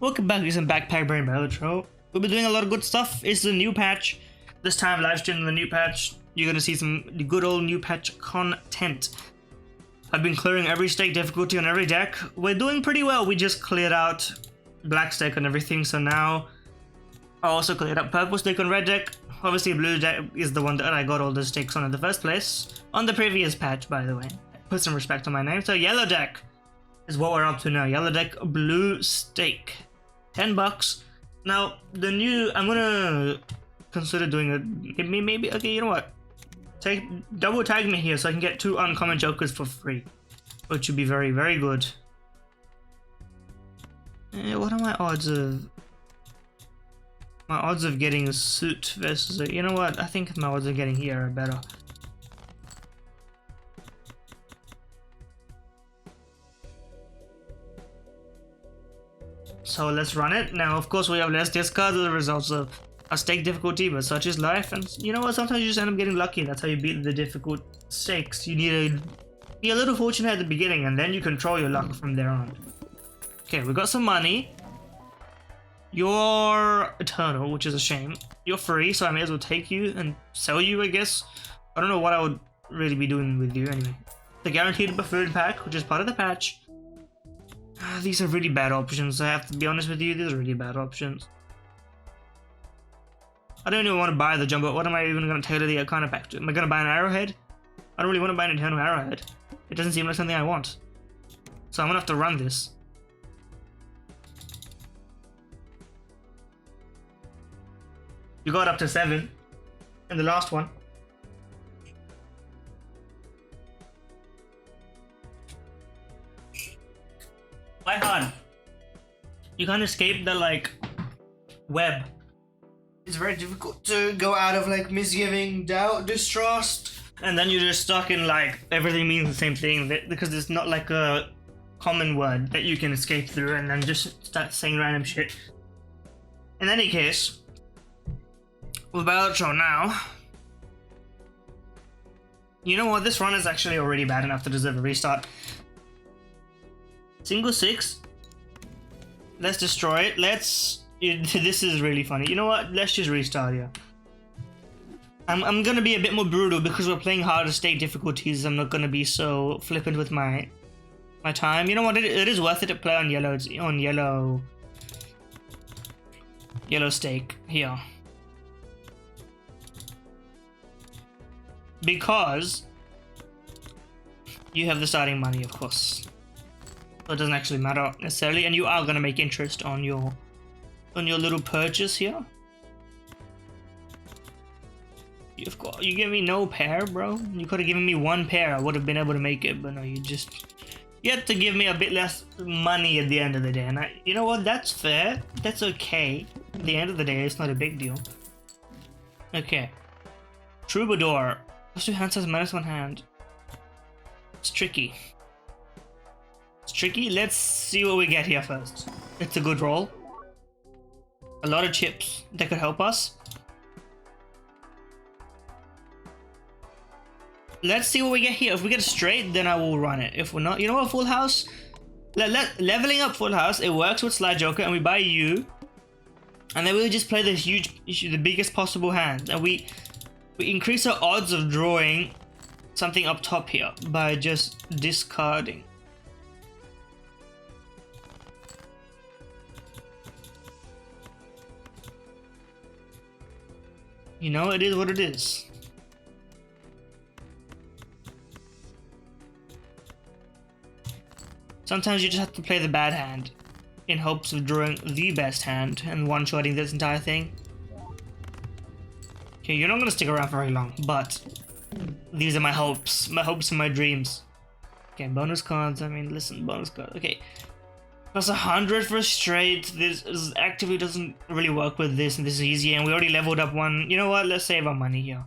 Welcome back to some Backpack Brain Balatro. We'll be doing a lot of good stuff. It's the new patch. This time live streaming the new patch. You're gonna see some good old new patch content. I've been clearing every stake difficulty on every deck. We're doing pretty well. We just cleared out black stake on everything, so now I also cleared up purple stake on red deck. Obviously blue deck is the one that I got all the stakes on in the first place. On the previous patch, by the way. Put some respect on my name. So yellow deck is what we're up to now. Yellow deck, blue stake. $10. Now the new, I'm gonna consider doing it. Maybe okay. You know what? Double tag me here so I can get 2 uncommon jokers for free, which would be very, very good. What are my odds of? My odds of getting a suit versus a, you know what? I think my odds of getting here are better. So let's run it. Now, of course, we have less discards as a result of a stake difficulty, but such is life. And you know what? Sometimes you just end up getting lucky. That's how you beat the difficult stakes. You need to be a little fortunate at the beginning, and then you control your luck from there on. Okay, we got some money. You're eternal, which is a shame. You're free, so I may as well take you and sell you, I guess. I don't know what I would really be doing with you anyway. The guaranteed buffoon pack, which is part of the patch. These are really bad options. I have to be honest with you. These are really bad options. I don't even want to buy the jumbo. What am I even going to tailor the Arcana pack to? Am I going to buy an arrowhead? I don't really want to buy an eternal arrowhead. It doesn't seem like something I want. So I'm going to have to run this. You got up to 7 in the last one. Why hard? You can't escape the like web. It's very difficult to go out of like misgiving, doubt, distrust, and then you're just stuck in like everything means the same thing because it's not like a common word that you can escape through and then just start saying random shit. In any case, with Balatro now, you know what? This run is actually already bad enough to deserve a restart. Single 6. Let's destroy it. This is really funny. You know what? Let's just restart here. I'm gonna be a bit more brutal because we're playing harder stake difficulties. I'm not gonna be so flippant with my time. You know what? It is worth it to play on yellow. Yellow stake here. Because you have the starting money, of course. So it doesn't actually matter necessarily, and you are gonna make interest on your little purchase here. You give me no pair, bro. You could have given me 1 pair. I would have been able to make it, but no, you had to give me a bit less money at the end of the day. And you know what? That's fair. That's okay. At the end of the day, it's not a big deal. Okay. Troubadour. Plus 2 hands has -1 hand. It's tricky. It's tricky. Let's see what we get here first. It's a good roll. A lot of chips that could help us. Let's see what we get here. If we get straight, then I will run it. If we're not, you know what, full house? Leveling up full house, it works with Slide Joker, and we buy you. And then we just play the biggest possible hand. And we increase our odds of drawing something up top here by just discarding. You know, it is what it is. Sometimes you just have to play the bad hand in hopes of drawing the best hand and one-shotting this entire thing. Okay, you're not gonna stick around for very long, but these are my hopes and my dreams. Okay, bonus cards. I mean, listen, bonus cards. Okay. Plus 100 for a straight. This actively doesn't really work with this, and this is easy, and we already leveled up 1. You know what? Let's save our money here.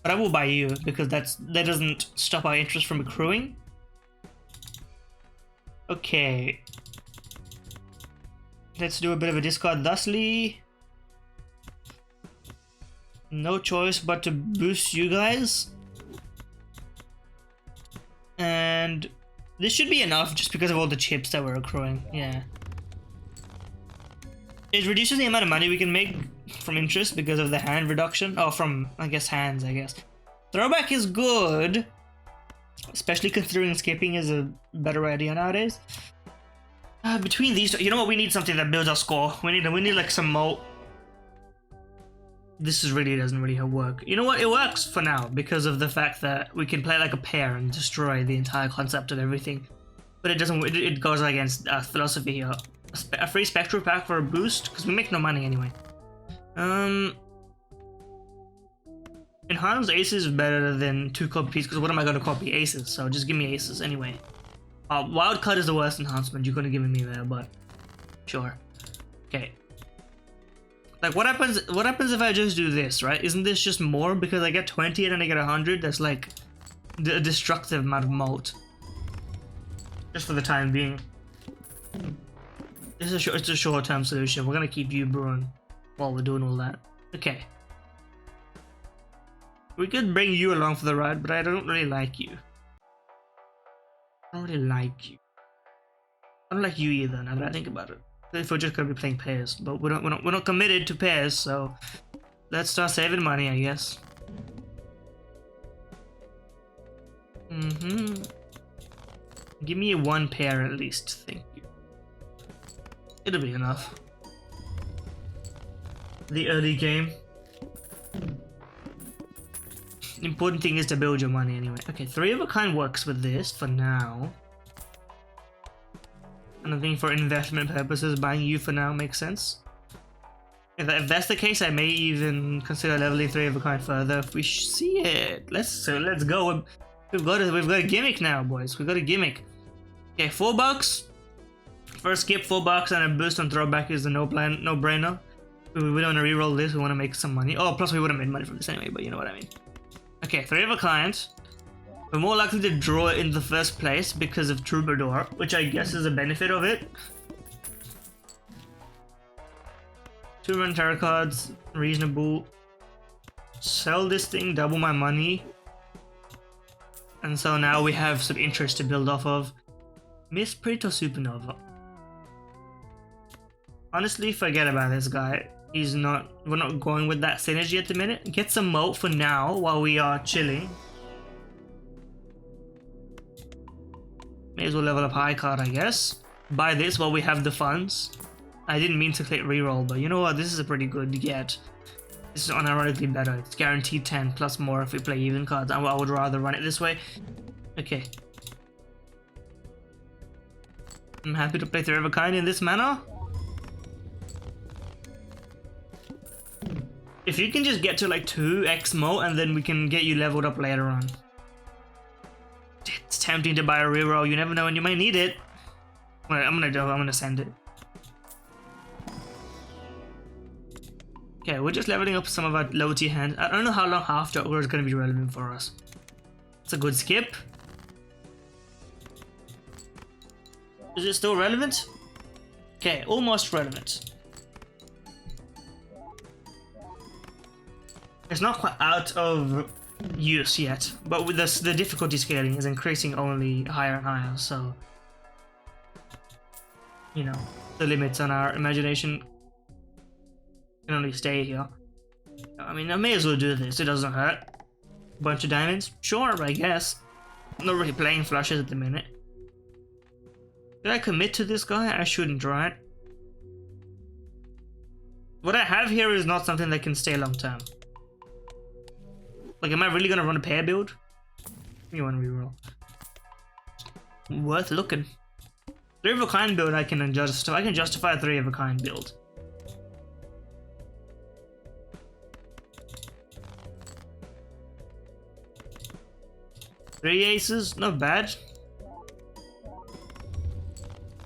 But I will buy you because that doesn't stop our interest from accruing. Okay. Let's do a bit of a discard thusly. No choice but to boost you guys. And this should be enough just because of all the chips that we're accruing. Yeah. It reduces the amount of money we can make from interest because of the hand reduction. Oh, from, I guess, hands, I guess. Throwback is good, especially considering skipping is a better idea nowadays. Between these two, you know what? We need something that builds our score. We need like some moat. This is really doesn't really work. You know what? It works for now because of the fact that we can play like a pair and destroy the entire concept of everything. But it doesn't. It goes against philosophy here. A free spectral pack for a boost because we make no money anyway. Enhanced aces is better than 2 copies because what am I going to copy? Aces. So just give me aces anyway. Wild cut is the worst enhancement you could have given me there, but sure. Okay. Like what happens if I just do this, right? Isn't this just more because I get 20 and then I get 100? That's like a destructive amount of moat. Just for the time being. It's a short-term solution. We're gonna keep you brewing while we're doing all that. Okay. We could bring you along for the ride, but I don't really like you. I don't really like you. I don't like you either. Now that I think about it, if we're just gonna be playing pairs, but we're not committed to pairs, so let's start saving money, I guess. Give me 1 pair at least. Thank you. It'll be enough. The early game. The important thing is to build your money anyway. Okay, 3 of a kind works with this for now. And I think for investment purposes, buying you for now makes sense. If that's the case, I may even consider leveling 3 of a kind further if we see it. Let's go. We've got a gimmick now, boys. We've got a gimmick. Okay, $4. First skip, $4 and a boost on throwback is a no-brainer. We don't want to reroll this. We want to make some money. Oh, plus we would have made money from this anyway, but you know what I mean. Okay, 3 of a kind. We're more likely to draw it in the first place because of Troubadour, which I guess is a benefit of it. 2 run tarot cards, reasonable. Sell this thing, double my money. And so now we have some interest to build off of. Miss Preto Supernova. Honestly, forget about this guy. We're not going with that synergy at the minute. Get some moat for now while we are chilling. May as well level up high card, I guess. Buy this while we have the funds. I didn't mean to click reroll, but you know what? This is a pretty good get. This is unironically better. It's guaranteed 10 plus more if we play even cards. I would rather run it this way. Okay. I'm happy to play 3 of a kind in this manner. If you can just get to like 2x moat and then we can get you leveled up later on. It's tempting to buy a reroll. You never know when you might need it. I'm gonna send it. Okay, we're just leveling up some of our low tier hands. I don't know how long half jogger is gonna be relevant for us. It's a good skip. Is it still relevant? Okay, almost relevant. It's not quite out of use yet, but with this, the difficulty scaling is increasing only higher and higher, so you know, the limits on our imagination can only stay here. I mean, I may as well do this, it doesn't hurt. Bunch of diamonds? Sure, I guess. I'm not really playing flushes at the minute. Did I commit to this guy? I shouldn't, right? What I have here is not something that can stay long term. Like, am I really gonna run a pair build? You want to reroll? Worth looking. 3 of a kind build I can justify. I can justify a 3 of a kind build. Three aces, not bad.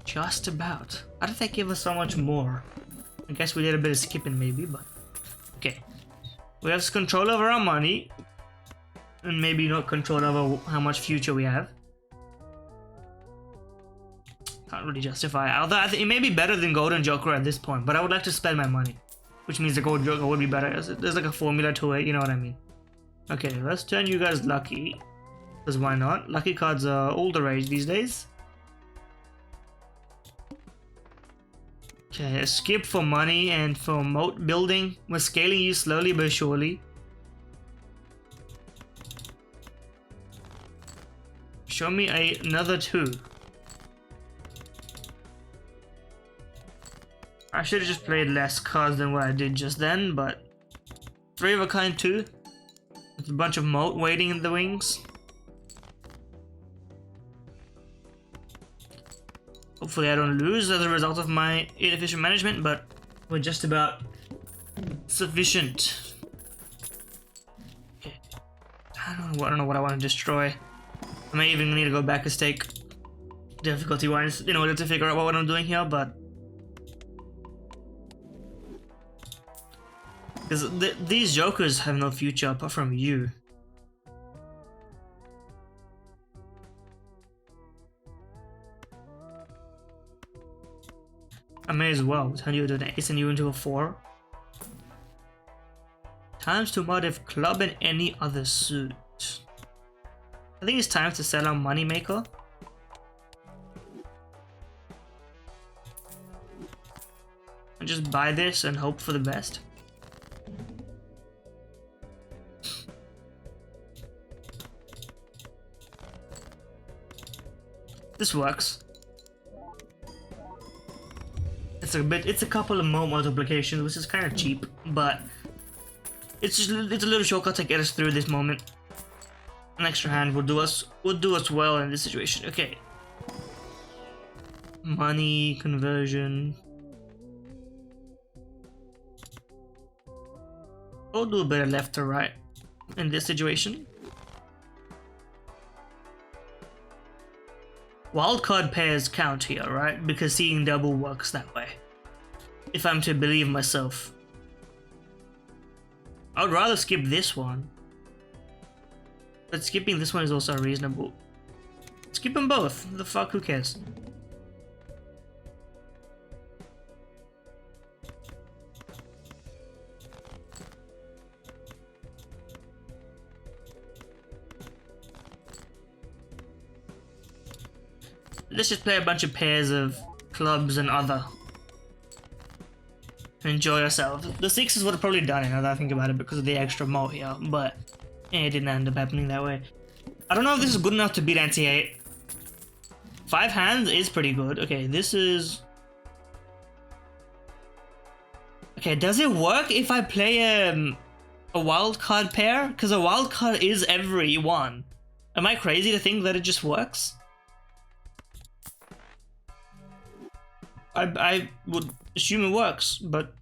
Just about. How did that give us so much more? I guess we did a bit of skipping maybe, but okay. We have control over our money, and maybe not control over how much future we have. Can't really justify it. Although I think it may be better than Golden Joker at this point, but I would like to spend my money, which means the Golden Joker would be better. There's like a formula to it, you know what I mean? Okay, let's turn you guys lucky, because why not? Lucky cards are all the rage these days. Okay, skip for money and for moat building. We're scaling you slowly but surely. Show me another 2. I should have just played less cards than what I did just then, but 3 of a kind 2. With a bunch of moat waiting in the wings. Hopefully I don't lose as a result of my inefficient management, but we're just about sufficient. Okay. I don't know what I want to destroy. I may even need to go back a stake difficulty-wise in order to figure out what I'm doing here, but because these jokers have no future apart from you. I may as well turn you into an ace and you into a 4. Times to mod if club and any other suit. I think it's time to sell our moneymaker. And just buy this and hope for the best. This works. It's a couple of more multiplications, which is kind of cheap, but it's a little shortcut to get us through this moment. An extra hand will do us well in this situation. Okay. Money conversion. I'll do a bit of left to right in this situation. Wildcard pairs count here, right? Because seeing double works that way. If I'm to believe myself. I would rather skip this one. But skipping this one is also reasonable. Skip them both. The fuck, who cares? Let's just play a bunch of pairs of clubs and other. Enjoy ourselves. The 6s would have probably done it now that I think about it because of the extra moat here, but it didn't end up happening that way. I don't know if this is good enough to beat anti-8. 5 hands is pretty good. Okay, this is... Okay, does it work if I play a wild card pair? Because a wild card is every one. Am I crazy to think that it just works? I would assume it works, but...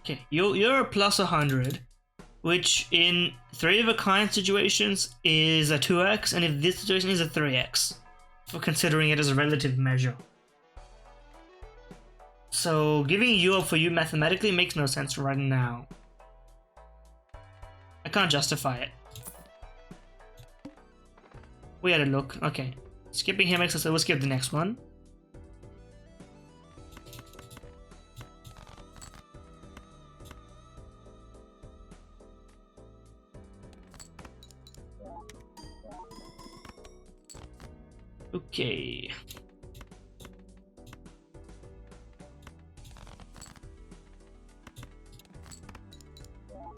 Okay, you're a plus 100, which in 3 of a kind situations is a 2x, and if this situation is a 3x, for considering it as a relative measure. So giving you up for you mathematically makes no sense right now. I can't justify it. We had a look. Okay. Skipping him makes us so we'll skip the next one. Okay.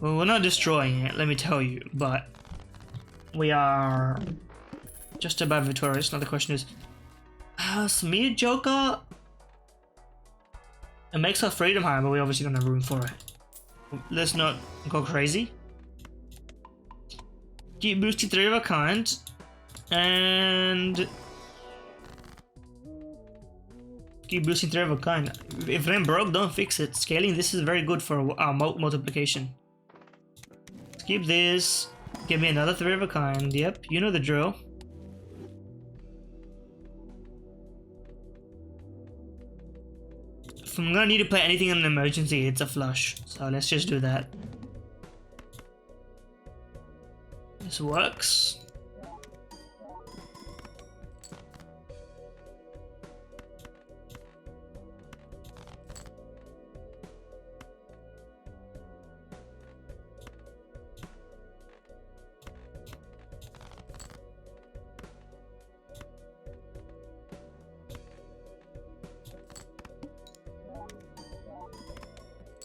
Well, we're not destroying it, let me tell you, but we are just about victorious. Now the question is, Smear Joker? It makes our freedom higher, but we obviously don't have room for it. Let's not go crazy. Keep boosting 3 of a kind, and keep boosting 3 of a kind. If Ren broke, don't fix it. Scaling this is very good for our multiplication. Keep this. Give me another 3 of a kind. Yep, you know the drill. If I'm gonna need to play anything in an emergency, it's a flush. So let's just do that. This works.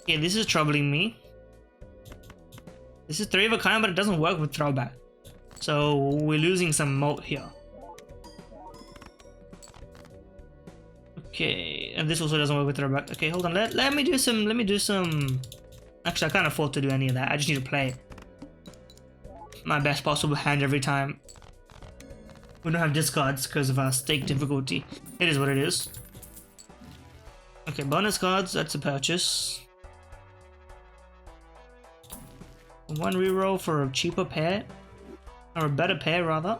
Yeah, this is troubling me. This is 3 of a kind, but it doesn't work with throwback. So we're losing some moat here. Okay, and this also doesn't work with throwback. Okay, hold on. Let me do some. Actually, I can't afford to do any of that. I just need to play my best possible hand every time. We don't have discards because of our stake difficulty. It is what it is. Okay, bonus cards. That's a purchase. 1 reroll for a cheaper pair. Or a better pair, rather.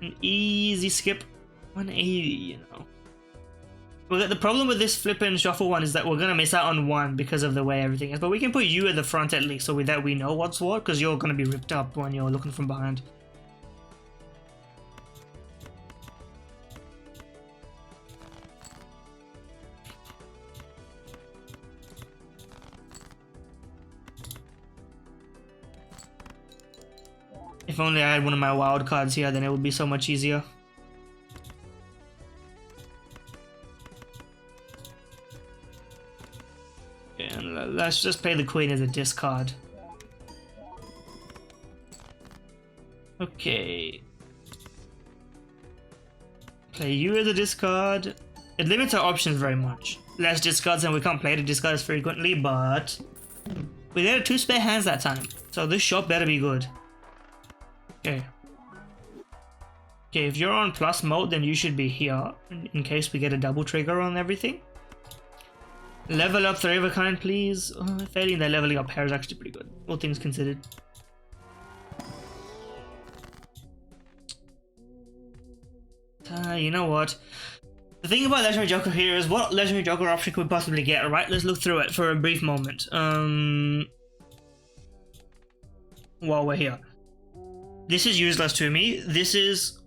An easy skip. 180, you know. Well, the problem with this flip and shuffle one is that we're gonna miss out on 1 because of the way everything is. But we can put you at the front at least, so that we know what's what, because you're gonna be ripped up when you're looking from behind. If only I had one of my wild cards here, then it would be so much easier. And let's just play the queen as a discard. Okay. Play you as a discard. It limits our options very much. Less discards and we can't play the discards frequently, but we got 2 spare hands that time. So this shot better be good. Okay. Okay, if you're on plus mode, then you should be here in case we get a double trigger on everything. Level up 3 of a kind, please. Failing that leveling up pair is actually pretty good, all things considered. You know what? The thing about Legendary Joker here is what Legendary Joker option could we possibly get, alright? Let's look through it for a brief moment. While we're here. This is useless to me. This is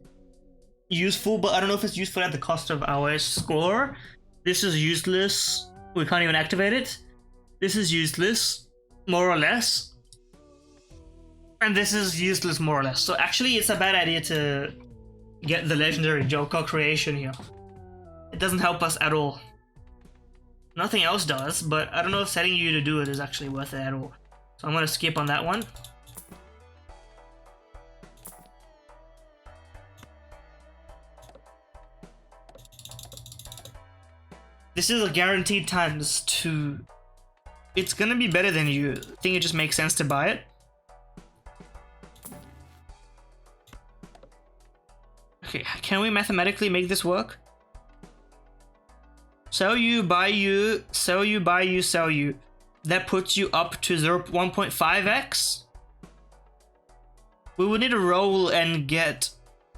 useful, but I don't know if it's useful at the cost of our score. This is useless. We can't even activate it. This is useless, more or less. And this is useless, more or less. So actually, it's a bad idea to get the Legendary Joker creation here. It doesn't help us at all. Nothing else does, but I don't know if setting you to do it is actually worth it at all. So I'm going to skip on that one. This is a guaranteed ×2. It's gonna be better than you. I think it just makes sense to buy it. Okay, can we mathematically make this work? Sell you, buy you, sell you, buy you, sell you. That puts you up to 1.5x. We would need to roll and get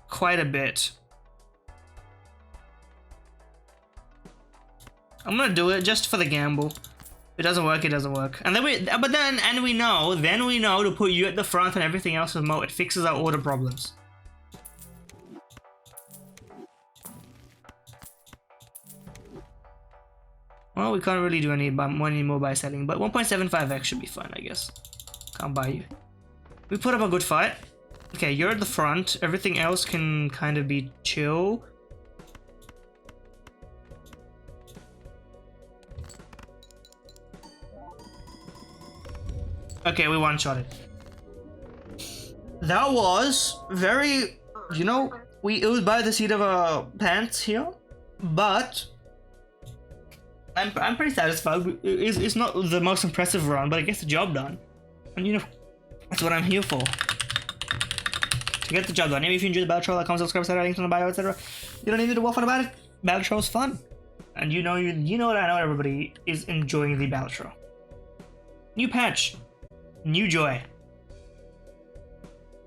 quite a bit. I'm gonna do it just for the gamble. If it doesn't work, it doesn't work. And then we know to put you at the front and everything else with moat. It fixes our order problems. Well, we can't really do any more by selling, but 1.75x should be fine, I guess. Can't buy you. We put up a good fight. Okay, you're at the front. Everything else can kind of be chill. Okay, we one-shot it. That was very, you know, it was by the seat of our pants here, but I'm pretty satisfied. It's not the most impressive run, but it gets the job done. And you know, that's what I'm here for. To get the job done. Maybe if you enjoy the Balatro, like, comment, subscribe, etc., links in the bio, etc. You don't need to waffle about it. Balatro is fun. And you know what I know everybody is enjoying the Balatro. New patch. New joy.